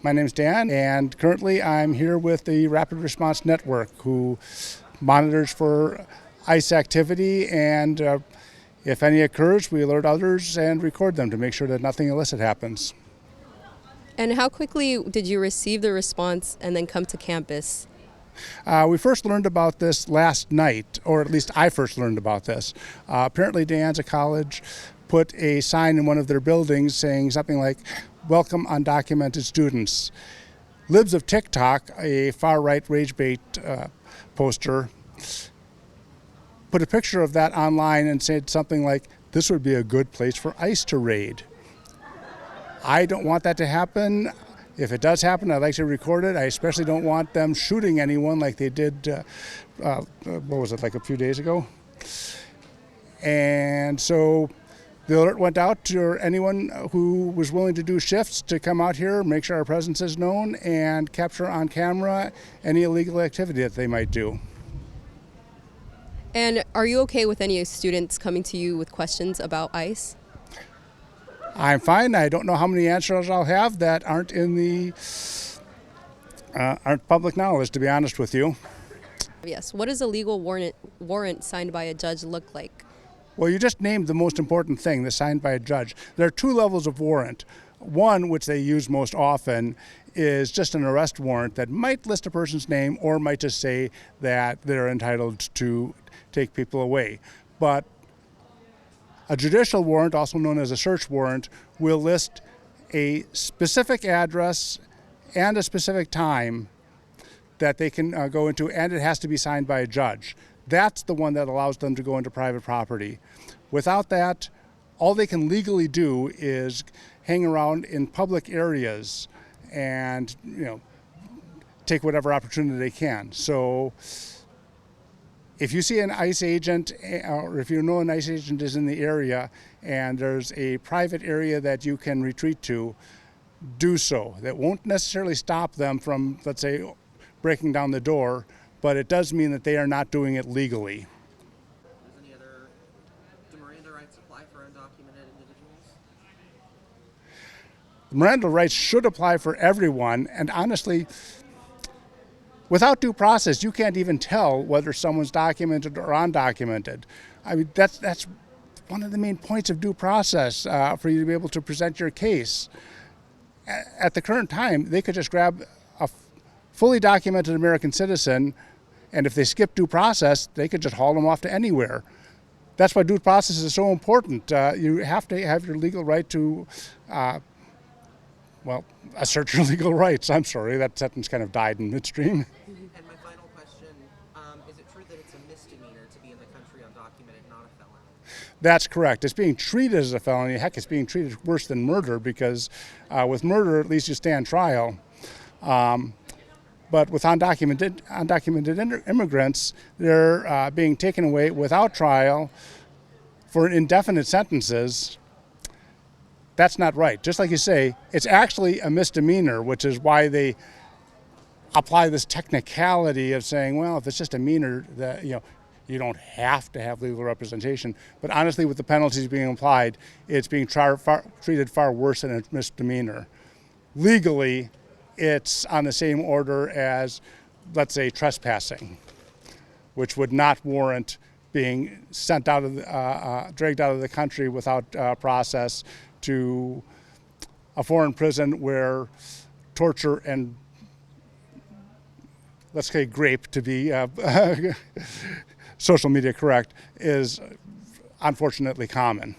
My name is Dan, and currently I'm here with the Rapid Response Network, who monitors for ICE activity, and if any occurs, we alert others and record them to make sure that nothing illicit happens. And how quickly did you receive the response and then come to campus? We first learned about this last night, or at least I first learned about this. Apparently, Anza College put a sign in one of their buildings saying something like, "Welcome undocumented students." Libs of TikTok, a far-right rage bait poster, put a picture of that online and said something like, "This would be a good place for ICE to raid." I don't want that to happen. If it does happen, I'd like to record it. I especially don't want them shooting anyone like they did, like a few days ago. And so the alert went out to anyone who was willing to do shifts to come out here, make sure our presence is known, and capture on camera any illegal activity that they might do. And are you okay with any students coming to you with questions about ICE? I'm fine. I don't know how many answers I'll have that aren't in the aren't public knowledge, to be honest with you. Yes. What does a legal warrant signed by a judge look like? Well, you just named the most important thing, the signed by a judge. There are two levels of warrant. One, which they use most often, is just an arrest warrant that might list a person's name or might just say that they're entitled to take people away. But a judicial warrant, also known as a search warrant, will list a specific address and a specific time that they can go into, and it has to be signed by a judge. That's the one that allows them to go into private property. Without that, all they can legally do is hang around in public areas and, take whatever opportunity they can. So if you see an ICE agent, or if you know an ICE agent is in the area and there's a private area that you can retreat to, do so. That won't necessarily stop them from, let's say, breaking down the door, but it does mean that they are not doing it legally. Do Miranda rights apply for undocumented individuals? Miranda rights should apply for everyone, and honestly, without due process, you can't even tell whether someone's documented or undocumented. I mean, that's one of the main points of due process, for you to be able to present your case. At the current time, they could just grab a fully documented American citizen, and if they skip due process, they could just haul them off to anywhere. That's why due process is so important. You have to have your legal right to assert your legal rights. I'm sorry, that sentence kind of died in midstream. And my final question, is it true that it's a misdemeanor to be in the country undocumented, not a felony? That's correct. It's being treated as a felony. Heck, it's being treated worse than murder because with murder, at least you stand trial. But with undocumented immigrants, they're being taken away without trial for indefinite sentences. That's not right. Just like you say, it's actually a misdemeanor, which is why they apply this technicality of saying, well, if it's just a misdemeanor, that you don't have to have legal representation. But honestly, with the penalties being applied, it's being treated far worse than a misdemeanor. Legally, it's on the same order as, let's say, trespassing, which would not warrant being sent out of dragged out of the country without process to a foreign prison where torture and, let's say, grape, to be social media correct, is unfortunately common.